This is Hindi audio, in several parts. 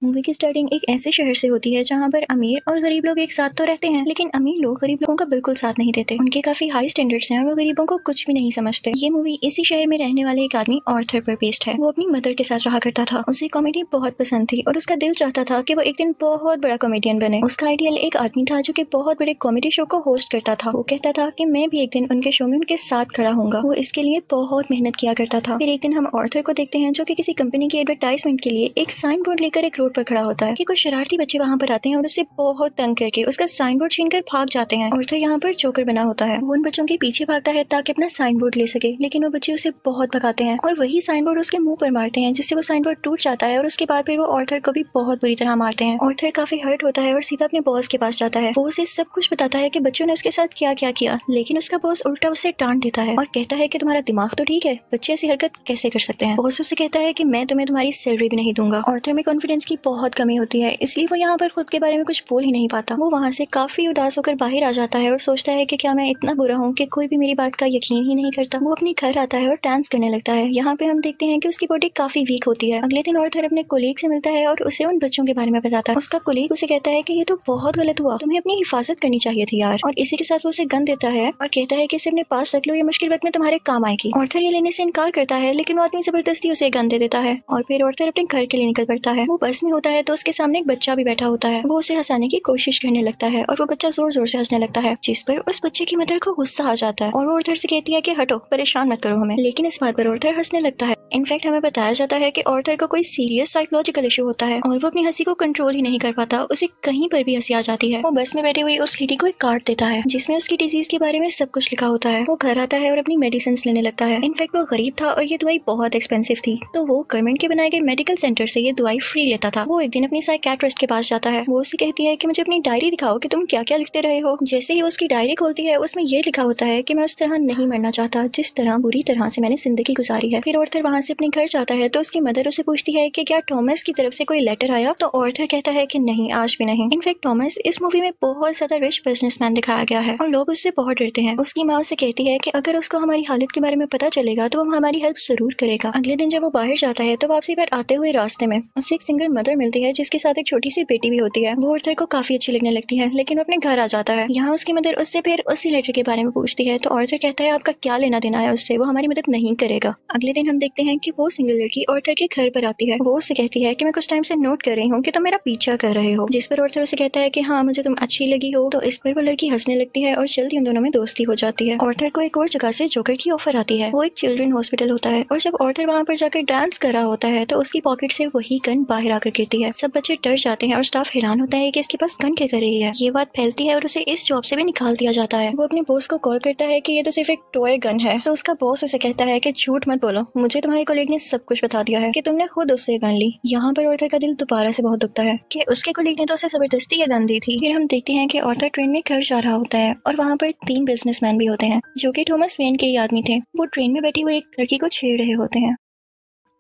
मूवी की स्टार्टिंग एक ऐसे शहर से होती है जहाँ पर अमीर और गरीब लोग एक साथ तो रहते हैं, लेकिन अमीर लोग गरीब लोगों का बिल्कुल साथ नहीं देते। उनके काफी हाई स्टैंडर्ड्स हैं और वो गरीबों को कुछ भी नहीं समझते। ये मूवी इसी शहर में रहने वाले एक आदमी ऑर्थर पर बेस्ड है। वो अपनी मदर के साथ रहा करता था। उसे कॉमेडी बहुत पसंद थी और उसका दिल चाहता था कि वो एक दिन बहुत बड़ा कॉमेडियन बने। उसका आइडियल एक आदमी था जो कि बहुत बड़े कॉमेडी शो को होस्ट करता था। वो कहता था कि मैं भी एक दिन उनके शो में उनके साथ खड़ा होऊंगा। वो इसके लिए बहुत मेहनत किया करता था। फिर एक दिन हम ऑर्थर को देखते हैं जो कि किसी कंपनी की एडवर्टाइजमेंट के लिए एक साइन बोर्ड लेकर एक रोड पर खड़ा होता है कि कुछ शरारती बच्चे वहाँ पर आते हैं और उसे बहुत तंग करके उसका साइन बोर्ड छीनकर भाग जाते हैं। ऑर्थर यहाँ पर जोकर बना होता है। वो उन बच्चों के पीछे भागता है ताकि अपना साइन बोर्ड ले सके, लेकिन वो बच्चे उसे बहुत भगाते हैं और वही साइन बोर्ड उसके मुंह पर मारते हैं, जिससे वो साइन बोर्ड टूट जाता है और उसके बाद फिर वो ऑर्थर को भी बहुत बुरी तरह मारते हैं। ऑर्थर काफी हर्ट होता है और सीधा अपने बॉस के पास जाता है। वो उसे सब कुछ बताता है कि बच्चों ने उसके साथ क्या क्या किया, लेकिन उसका बॉस उल्टा उसे डांट देता है और कहता है कि तुम्हारा दिमाग तो ठीक है, बच्चे ऐसी हरकत कैसे कर सकते हैं। बॉस उससे कहता है कि मैं तुम्हें तुम्हारी सैलरी भी नहीं दूंगा। ऑर्थर में कॉन्फिडेंस की बहुत कमी होती है, इसलिए वो यहाँ पर खुद के बारे में कुछ बोल ही नहीं पाता। वो वहाँ से काफी उदास होकर बाहर आ जाता है और सोचता है कि क्या मैं इतना बुरा हूँ कि कोई भी मेरी बात का यकीन ही नहीं करता। वो अपने घर आता है और डांस करने लगता है। यहाँ पे हम देखते हैं कि उसकी बॉडी काफी वीक होती है। अगले दिन ऑर्थर अपने कोलीग से मिलता है और उसे उन बच्चों के बारे में बताता है। उसका कोलीग उसे कहता है कि ये तो बहुत गलत हुआ, तुम्हें अपनी हिफाजत करनी चाहिए थी यार। और इसी के साथ वो उसे गन देता है और कहता है कि इसे अपने पास रख लो, ये मुश्किल वक्त में तुम्हारे काम आएगी। ऑर्थर ये लेने से इनकार करता है, लेकिन वो आदमी जबरदस्ती उसे गन दे देता है और फिर ऑर्थर अपने घर के लिए निकल पड़ता है। वो बस में होता है तो उसके सामने एक बच्चा भी बैठा होता है। वो उसे हंसाने की कोशिश करने लगता है और वो बच्चा जोर जोर से हंसने लगता है, जिस पर उस बच्चे की मदर को गुस्सा आ जाता है और वो ऑर्थर से कहती है कि हटो, परेशान मत करो हमें। लेकिन इस बात पर ऑर्थर हंसने लगता है। इनफैक्ट हमें बताया जाता है कि ऑर्थर को कोई सीरियस साइकोलॉजिकल इशू होता है और वो अपनी हंसी को कंट्रोल ही नहीं कर पाता। उसे कहीं पर भी हंसी आ जाती है। वो बस में बैठे हुए उस लेडी को एक कार्ड देता है जिसमें उसकी डिजीज के बारे में सब कुछ लिखा होता है। वो घर आता है और अपनी मेडिसिन लेने लगता है। इनफैक्ट वो गरीब था और ये दवाई बहुत एक्सपेंसिव थी, तो वो गवर्नमेंट के बनाए गए मेडिकल सेंटर से ये दवाई फ्री लेता था। वो एक दिन अपनी साइकियाट्रिस्ट के पास जाता है। वो उसे कहती है कि मुझे अपनी डायरी दिखाओ कि तुम क्या क्या लिखते रहे हो। जैसे ही उसकी डायरी खोलती है उसमें ये लिखा होता है कि मैं उस तरह नहीं मरना चाहता जिस तरह बुरी तरह से मैंने जिंदगी गुजारी है। फिर ऑर्थर वहाँ से अपने घर जाता है तो उसकी मदर उसे पूछती है कि क्या थॉमस की तरफ से कोई लेटर आया, तो ऑर्थर कहता है कि नहीं, आज भी नहीं। इनफैक्ट थॉमस इस मूवी में बहुत ज्यादा रिच बिजनेसमैन दिखाया गया है और लोग उससे बहुत डरते हैं। उसकी माँ उससे कहती है कि अगर उसको हमारी हालत के बारे में पता चलेगा तो वो हमारी हेल्प जरूर करेगा। अगले दिन जब वो बाहर जाता है तो वापसी पर आते हुए रास्ते में उससे एक सिंगल मदर मिलती है जिसके साथ एक छोटी सी बेटी भी होती है। वो ऑर्थर को काफी अच्छी लगने लगती है, लेकिन वो अपने घर आ जाता है। यहाँ उसकी मदर उससे फिर उसी लेटर के बारे में पूछती है तो ऑर्थर कहता है आपका क्या लेना देना है उससे, वो हमारी मदद नहीं करेगा। अगले दिन हम देखते हैं कि वो सिंगल लड़की ऑर्थर के घर पर आती है। वो उससे कहती है कि मैं कुछ टाइम से नोट कर रही हूँ कि तुम मेरा पीछा कर रहे हो, जिस पर ऑर्थर उसे कहता है कि हाँ, मुझे तुम अच्छी लगी हो। तो इस पर वो लड़की हंसने लगती है और जल्दी उन दोनों में दोस्ती हो जाती है। ऑर्थर को एक और जगह से जोकर की ऑफर आती है। वो एक चिल्ड्रन हॉस्पिटल होता है और जब ऑर्थर वहाँ पर जाकर डांस कर रहा होता है तो उसकी पॉकेट से वही गन बाहर आकर गिरती है। सब बच्चे डर जाते हैं और स्टाफ हैरान होता है कि इसके पास गन क्या कर रही है। ये बात फैलती है और उसे इस जॉब से भी निकाल दिया जाता है। वो अपने बॉस को कॉल करता है कि ये तो सिर्फ एक टॉय गन है, तो उसका बॉस उसे कहता है कि झूठ मत बोलो, मुझे तुम्हारे कॉलीग ने सब कुछ बता दिया है कि तुमने खुद उससे गन ली। यहाँ पर ऑर्थर का दिल दोबारा से बहुत दुखता है कि उसके कॉलीग ने तो उसे जबरदस्ती ये गन दी थी। फिर हम देखते हैं कि ऑर्थर ट्रेन में घर जा रहा होता है और वहाँ पर 3 बिजनेसमैन भी होते हैं जो कि थॉमस वेन के ही आदमी थे। वो ट्रेन में बैठी हुई एक लड़की को छेड़ रहे होते हैं।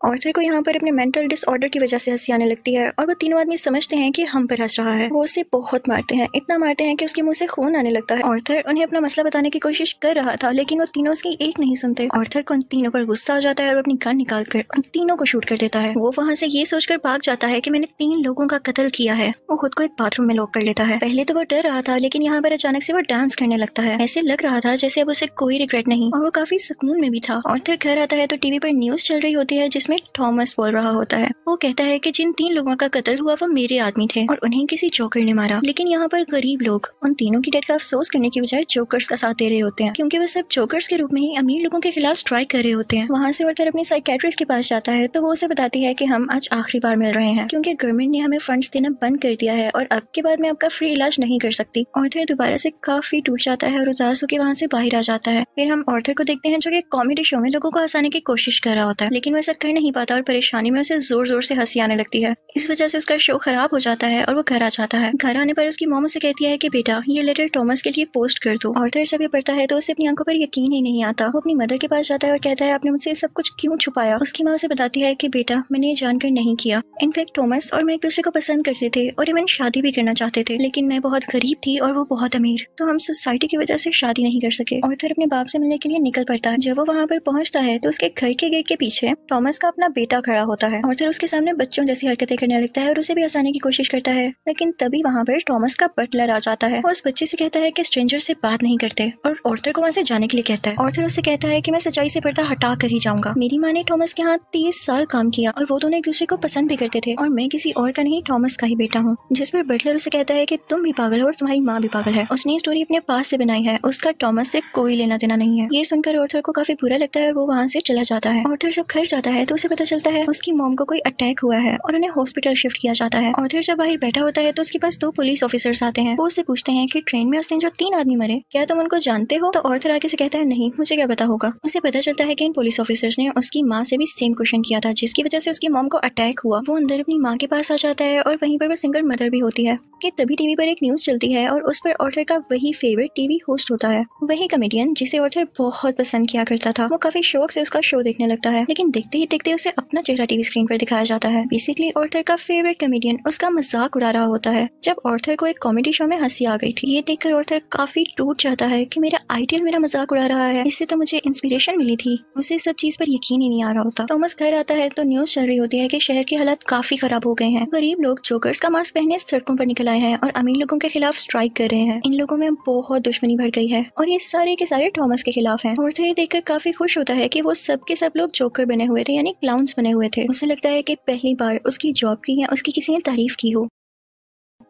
ऑर्थर को यहाँ पर अपने मेंटल डिसऑर्डर की वजह से हंसी आने लगती है और वो तीनों आदमी समझते हैं कि हम पर हंस रहा है। वो उसे बहुत मारते हैं, इतना मारते हैं कि उसके मुंह से खून आने लगता है। ऑर्थर उन्हें अपना मसला बताने की कोशिश कर रहा था, लेकिन वो तीनों उसकी एक नहीं सुनते। ऑर्थर को उन तीनों पर गुस्सा आ जाता है और अपनी गन निकाल कर उन तीनों को शूट कर देता है। वो वहाँ से ये सोचकर भाग जाता है कि मैंने 3 लोगों का कत्ल किया है। वो खुद को एक बाथरूम में लॉक कर लेता है। पहले तो वो डर रहा था, लेकिन यहाँ पर अचानक से वो डांस करने लगता है। ऐसे लग रहा था जैसे अब उसे कोई रिग्रेट नहीं और वो काफी सुकून में भी था। ऑर्थर घर आता है तो टीवी पर न्यूज चल रही होती है जिसमें थॉमस बोल रहा होता है। वो कहता है कि जिन 3 लोगों का कत्ल हुआ वो मेरे आदमी थे और उन्हें किसी जोकर ने मारा। लेकिन यहाँ पर गरीब लोग उन तीनों की डेथ का अफसोस करने की बजाय जोकर्स का साथ दे रहे होते हैं, क्योंकि वो सब जोकर्स के रूप में ही अमीर लोगों के खिलाफ स्ट्राइक कर रहे होते हैं। वहाँ से ऑर्थर अपनी साइकियाट्रिस्ट के पास जाता है तो वो उसे बताती है कि हम आज आखिरी बार मिल रहे हैं क्योंकि गवर्नमेंट ने हमें फंड्स देना बंद कर दिया है और अब के बाद मैं आपका फ्री इलाज नहीं कर सकती। ऑर्थर दोबारा से काफी टूट जाता है और उदास होकर वहाँ से बाहर आ जाता है। फिर हम ऑर्थर को देखते हैं जो कि कॉमेडी शो में लोगों को हंसाने की कोशिश कर रहा होता है, लेकिन वो ऐसा कर नहीं पाता और परेशानी में उसे जोर जोर से हंसी आने लगती है। इस वजह से उसका शो खराब हो जाता है और वो घर आ जाता है। घर आने पर उसकी मॉम उसे कहती है कि बेटा ये लेटर थॉमस के लिए पोस्ट कर दो। ऑर्थर जब ये पढ़ता है तो उसे अपनी आंखों पर यकीन ही नहीं आता। वो अपनी मदर के पास जाता है और कहता है आपने मुझसे सब कुछ क्यों छुपाया। उसकी माँ उसे बताती है कि बेटा मैंने ये जानकर नहीं किया। इनफैक्ट थॉमस और मैं एक दूसरे को पसंद करते थे और इवन शादी भी करना चाहते थे, लेकिन मैं बहुत गरीब थी और वो बहुत अमीर, तो हम सोसाइटी की वजह से शादी नहीं कर सके। ऑर्थर अपने बाप से मिलने के लिए निकल पड़ता है। जब वो वहाँ पर पहुँचता है तो उसके घर के गेट के पीछे थॉमस का अपना बेटा खड़ा होता है। ऑर्थर उसके सामने बच्चों जैसी हरकतें करने लगता है और उसे भी हंसाने की कोशिश करता है, लेकिन तभी वहाँ पर थॉमस का बटलर आ जाता है। वो उस बच्चे से कहता है कि स्ट्रेंजर से बात नहीं करते और ऑर्थर को वहाँ से जाने के लिए कहता है। ऑर्थर उससे कहता है कि मैं सच्चाई से पर्दा हटा कर ही जाऊंगा। मेरी माँ ने थॉमस के यहाँ 30 साल काम किया और वो दोनों एक दूसरे को पसंद भी करते थे और मैं किसी और का नहीं थॉमस का ही बेटा हूँ। जिस पर बटलर उसे कहता है कि तुम भी पागल हो और तुम्हारी माँ भी पागल है। उसने स्टोरी अपने पास से बनाई है, उसका थॉमस से कोई लेना देना नहीं है। ये सुनकर ऑर्थर को काफी बुरा लगता है और वो वहाँ से चला जाता है। ऑर्थर जब घर जाता है तो उसे पता चलता है उसकी मॉम को कोई अटैक हुआ है और उन्हें हॉस्पिटल शिफ्ट किया जाता है। ऑर्थर जब बाहर बैठा होता है तो उसके पास 2 पुलिस ऑफिसर्स आते हैं। वो उससे पूछते हैं कि ट्रेन में उस दिन जो 3 आदमी मरे, क्या तुम उनको जानते हो? तो ऑर्थर आगे से कहता है नहीं, मुझे क्या पता होगा। उसे पता चलता है कि इन पुलिस ऑफिसर्स ने उसकी माँ से भी सेम क्वेश्चन किया था, जिसकी वजह से उसकी मॉम को अटैक हुआ। वो अंदर अपनी माँ के पास आ जाता है और वहीं पर वो सिंगल मदर भी होती है कि तभी टीवी पर एक न्यूज चलती है और उस पर ऑर्थर का वही फेवरेट टीवी होस्ट होता है, वही कॉमेडियन जिसे ऑर्थर बहुत पसंद किया करता था। वो काफी शौक से उसका शो देखने लगता है, लेकिन देखते ही देखते उसे अपना चेहरा टीवी स्क्रीन पर दिखाया जाता है। बेसिकली ऑर्थर का फेवरेट कॉमेडियन उसका मजाक उड़ा रहा होता है। जब ऑर्थर को एक कॉमेडी शो में हंसी आ गई थी, ये देखकर ऑर्थर काफी टूट जाता है कि मेरा आइडियल मेरा मजाक उड़ा रहा है, इससे तो मुझे इंस्पिरेशन मिली थी। उसे सब चीज पर यकीन ही नहीं आ रहा होता। थॉमस घर आता है तो न्यूज चल रही होती है कि शहर के हालात काफी खराब हो गए हैं। गरीब लोग जोकर्स का मास्क पहने सड़कों पर निकल आए हैं और अमीर लोगों के खिलाफ स्ट्राइक कर रहे हैं। इन लोगों में बहुत दुश्मनी बढ़ गई है और ये सारे के सारे थॉमस के खिलाफ हैं। ऑर्थर ये देखकर काफी खुश होता है कि वो सब के सब लोग जोकर बने हुए थे, यानी क्लाउन्स बने हुए थे। उसे लगता है कि पहली बार उसकी जॉब की या उसकी किसी ने तारीफ की हो।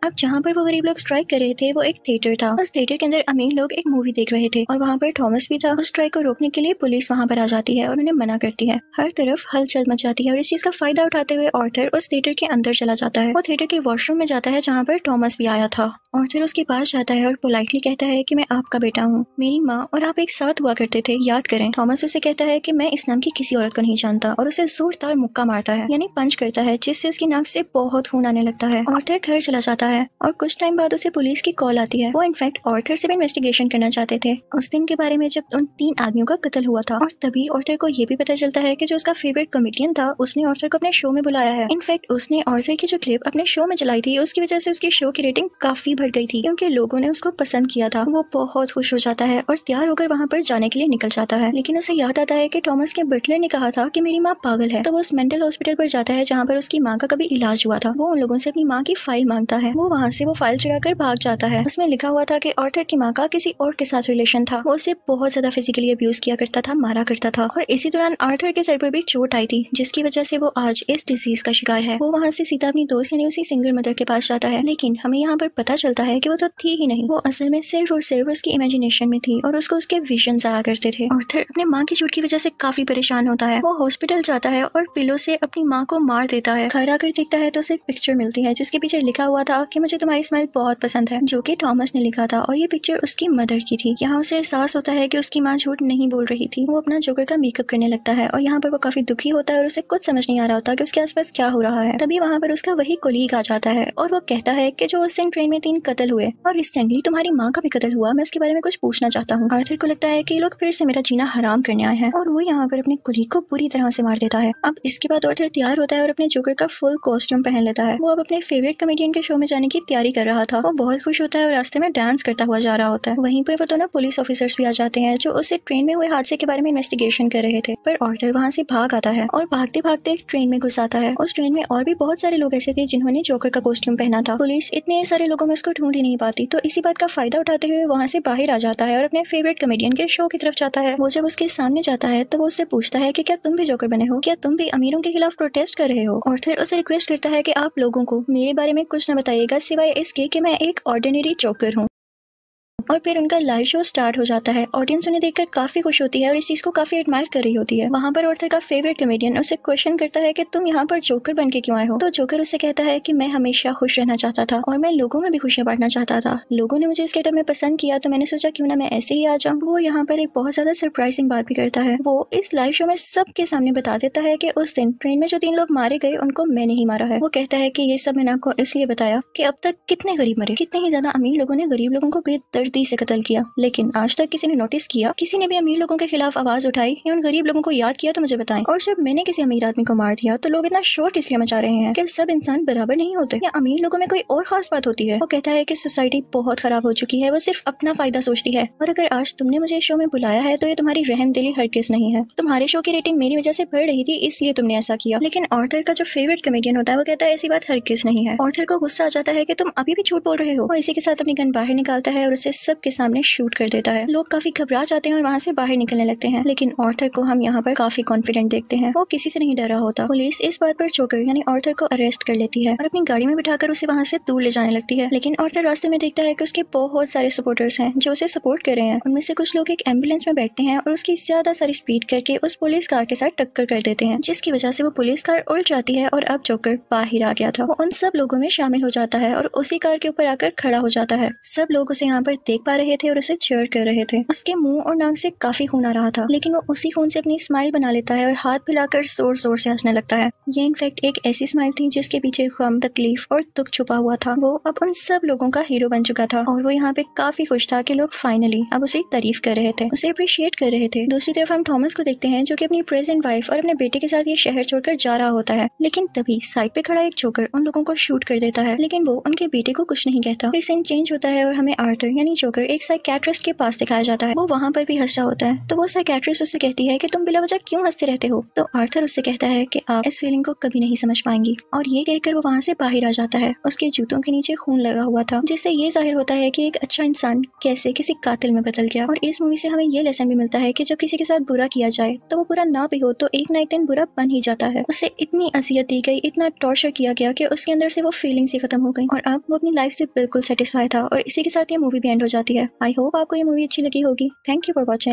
अब जहाँ पर वो गरीब लोग स्ट्राइक कर रहे थे वो एक थिएटर था। उस थिएटर के अंदर अमीर लोग एक मूवी देख रहे थे और वहाँ पर थॉमस भी था। उस स्ट्राइक को रोकने के लिए पुलिस वहाँ पर आ जाती है और उन्हें मना करती है। हर तरफ हलचल मच जाती है और इस चीज का फायदा उठाते हुए ऑर्थर उस थिएटर के अंदर चला जाता है। वो थिएटर के वॉशरूम में जाता है जहाँ पर थॉमस भी आया था। ऑर्थर उसके पास जाता है और पोलाइटली कहता है कि मैं आपका बेटा हूँ, मेरी माँ और आप एक साथ हुआ करते थे, याद करें। थॉमस उसे कहता है कि मैं इस नाम की किसी औरत को नहीं जानता और उसे जोरदार मुक्का मारता है, यानी पंच करता है, जिससे उसकी नाक से बहुत खून आने लगता है। ऑर्थर घर चला जाता है और कुछ टाइम बाद उसे पुलिस की कॉल आती है। वो इनफैक्ट ऑर्थर से भी इन्वेस्टिगेशन करना चाहते थे उस दिन के बारे में जब उन 3 आदमियों का कत्ल हुआ था। और तभी ऑर्थर को ये भी पता चलता है कि जो उसका फेवरेट कॉमेडियन था उसने ऑर्थर को अपने शो में बुलाया है। इनफैक्ट उसने ऑर्थर की जो क्लिप अपने शो में चलाई थी उसकी वजह से उसकी शो की रेटिंग काफी बढ़ गई थी, क्योंकि लोगों ने उसको पसंद किया था। वो बहुत खुश हो जाता है और तैयार होकर वहाँ पर जाने के लिए निकल जाता है, लेकिन उसे याद आता है कि थॉमस के बटलर ने कहा था कि मेरी माँ पागल है। तो वो उस मेंटल हॉस्पिटल पर जाता है जहाँ पर उसकी माँ का कभी इलाज हुआ था। वो उन लोगों से अपनी माँ की फाइल मांगता है। वो वहाँ से वो फाइल चुरा कर भाग जाता है। उसमें लिखा हुआ था कि ऑर्थर की माँ का किसी और के साथ रिलेशन था। वो उसे बहुत ज्यादा फिजिकली अब्यूज किया करता था, मारा करता था और इसी दौरान आर्थर के सर पर भी चोट आई थी, जिसकी वजह से वो आज इस डिजीज का शिकार है। वो वहाँ से सीधा अपनी दोस्त यानी उसी सिंगल मदर के पास जाता है, लेकिन हमें यहाँ पर पता चलता है कि वो तो थी ही नहीं। वो असल में सिर्फ और सिर्फ उसकी इमेजिनेशन में थी और उसको उसके विजन्स आया करते थे। आर्थर अपने माँ की चोट की वजह से काफी परेशान होता है। वो हॉस्पिटल जाता है और पिलो से अपनी माँ को मार देता है। घर आकर देखता है तो उसे एक पिक्चर मिलती है जिसके पीछे लिखा हुआ था कि मुझे तुम्हारी स्माइल बहुत पसंद है, जो कि थॉमस ने लिखा था और ये पिक्चर उसकी मदर की थी। यहाँ उसे एहसास होता है कि उसकी माँ झूठ नहीं बोल रही थी। वो अपना जोकर का मेकअप करने लगता है और यहाँ पर वो काफी दुखी होता है और उसे कुछ समझ नहीं आ रहा होता कि उसके आसपास क्या हो रहा है। तभी वहाँ पर उसका वही कोलीग आ जाता है और वो कहता है कि जो उस दिन ट्रेन में 3 कत्ल हुए और रिसेंटली तुम्हारी माँ का भी कत्ल हुआ, मैं उसके बारे में कुछ पूछना चाहता हूँ। आर्थर को लगता है कि लोग फिर से मेरा जीना हराम करने आए हैं और वो यहाँ पर अपने कोलीग को पूरी तरह से मार देता है। अब इसके बाद आर्थर तैयार होता है और अपने जोकर का फुल कॉस्ट्यूम पहन लेता है। वो अब अपने फेवरेट कॉमेडियन के शो में जाने की तैयारी कर रहा था। वो बहुत खुश होता है और रास्ते में डांस करता हुआ जा रहा होता है। वहीं पर वो दोनों पुलिस ऑफिसर्स भी आ जाते हैं जो उससे ट्रेन में हुए हादसे के बारे में इन्वेस्टिगेशन कर रहे थे। पर आर्थर वहाँ से भाग आता है और भागते भागते एक ट्रेन में घुस आता है। उस ट्रेन में और भी बहुत सारे लोग ऐसे थे जिन्होंने जोकर का कॉस्ट्यूम पहना था। पुलिस इतने सारे लोगों में उसको ढूंढ ही नहीं पाती, तो इसी बात का फायदा उठाते हुए वहाँ से बाहर आ जाता है और अपने फेवरेट कॉमेडियन के शो की तरफ जाता है। वो जब उसके सामने जाता है तो वो उससे पूछता है कि क्या तुम भी जोकर बने हो, क्या तुम भी अमीरों के खिलाफ प्रोटेस्ट कर रहे हो। आर्थर उसे रिक्वेस्ट करता है कि आप लोगों को मेरे बारे में कुछ न बताइएगा सिवाय इसके कि मैं एक ऑर्डिनरी जोकर हूँ। और फिर उनका लाइव शो स्टार्ट हो जाता है। ऑडियंस उन्हें देखकर काफी खुश होती है और इस चीज को काफी एडमायर कर रही होती है। वहाँ पर आर्थर का फेवरेट कॉमेडियन उसे क्वेश्चन करता है कि तुम यहाँ पर जोकर बन के क्यों आए हो। तो जोकर उससे कहता है कि मैं हमेशा खुश रहना चाहता था और मैं लोगों में भी खुशियां बांटना चाहता था। लोगों ने मुझे इस गेटअप में पसंद किया तो मैंने सोचा क्यों ना मैं ऐसे ही आ जाऊँ। वो यहाँ पर एक बहुत ज्यादा सरप्राइजिंग बात भी करता है। वो इस लाइव शो में सबके सामने बता देता है कि उस दिन ट्रेन में जो 3 लोग मारे गए उनको मैंने ही मारा है। वो कहता है कि ये सब मैंने आपको इसलिए बताया कि अब तक कितने गरीब मरे, कितने ही ज्यादा अमीर लोगों ने गरीब लोगों को बेदर्द बेदर्दी से कत्ल किया। लेकिन आज तक किसी ने नोटिस किया, किसी ने भी अमीर लोगों के खिलाफ आवाज उठाई या उन गरीब लोगों को याद किया तो मुझे बताएं। और जब मैंने किसी अमीर आदमी को मार दिया तो लोग इतना शोर किस लिए मचा रहे हैं? क्या सब इंसान बराबर नहीं होते या अमीर लोगों में कोई और खास बात होती है? वो कहता है कि सोसाइटी बहुत खराब हो चुकी है, वो सिर्फ अपना फायदा सोचती है। और अगर आज तुमने मुझे इस शो में बुलाया है तो ये तुम्हारी रहमदिली हरगिज़ नहीं है। तुम्हारे शो की रेटिंग मेरी वजह से बढ़ रही थी इसलिए तुमने ऐसा किया। लेकिन ऑर्थर का जो फेवरेट कमेडियन होता है वो कहता है ऐसी बात हरगिज़ नहीं है। ऑर्थर को गुस्सा आ जाता है कि तुम अभी भी झूठ बोल रहे हो। और इसी के साथ अपनी गन बाहर निकालता है और उसे सबके सामने शूट कर देता है। लोग काफी घबरा जाते हैं और वहाँ से बाहर निकलने लगते हैं। लेकिन ऑर्थर को हम यहाँ पर काफी कॉन्फिडेंट देखते हैं, वो किसी से नहीं डरा होता। पुलिस इस बात पर जोकर यानी ऑर्थर को अरेस्ट कर लेती है और अपनी गाड़ी में बिठाकर उसे वहाँ से दूर ले जाने लगती है। लेकिन ऑर्थर रास्ते में देखता है कि उसके बहुत सारे सपोर्टर्स हैं जो उसे सपोर्ट कर रहे हैं। उनमें से कुछ लोग एक एम्बुलेंस में बैठते हैं और उसकी ज्यादा सारी स्पीड करके उस पुलिस कार के साथ टक्कर कर देते हैं, जिसकी वजह से वो पुलिस कार उल्ट जाती है और अब जोकर बाहर आ गया था। वो उन सब लोगों में शामिल हो जाता है और उसी कार के ऊपर आकर खड़ा हो जाता है। सब लोग उसे यहाँ पर देख पा रहे थे और उसे चीयर कर रहे थे। उसके मुंह और नाक से काफी खून आ रहा था, लेकिन वो उसी खून से अपनी स्माइल बना लेता है और हाथ फैलाकर जोर जोर से हंसने लगता है। ये इनफैक्ट एक ऐसी स्माइल थी जिसके पीछे गम, तकलीफ और दुख छुपा हुआ था। वो अब उन सब लोगों का हीरो बन चुका था और वो यहाँ पे काफी खुश था कि लोग फाइनली अब उसे तारीफ कर रहे थे, उसे अप्रिशिएट कर रहे थे। दूसरी तरफ हम थॉमस को देखते हैं जो कि अपनी प्रेजेंट वाइफ और अपने बेटे के साथ ये शहर छोड़कर जा रहा होता है। लेकिन तभी साइड पे खड़ा एक जोकर उन लोगों को शूट कर देता है, लेकिन वो उनके बेटे को कुछ नहीं कहता। फिर सीन चेंज होता है और हमें आर्थर यानी जोकर एक साइकियाट्रिस्ट के पास दिखाया जाता है। वो वहाँ पर भी हंस रहा होता है तो वो साइकियाट्रिस्ट उससे कहती है कि तुम बिला वजह क्यों हंसते रहते हो? तो आर्थर उससे कहता है कि आप इस फीलिंग को कभी नहीं समझ पाएंगी। और ये कहकर वो वहाँ से बाहर आ जाता है। उसके जूतों के नीचे खून लगा हुआ था, जिससे ये जाहिर होता है कि एक अच्छा इंसान कैसे किसी कातिल में बदल गया। और इस मूवी से हमें ये लेसन भी मिलता है कि जब किसी के साथ बुरा किया जाए तो वो बुरा ना भी हो तो एक ना एक दिन बुरा बन ही जाता है। उसे इतनी अजियत दी गई, इतना टॉर्चर किया गया कि उसके अंदर से वो फीलिंग्स ही खत्म हो गई और अब वो अपनी लाइफ से बिल्कुल सेटिस्फाई था। और इसी के साथ ये मूवी भी एंड हो जाती है। आई होप आपको ये मूवी अच्छी लगी होगी। Thank you for watching.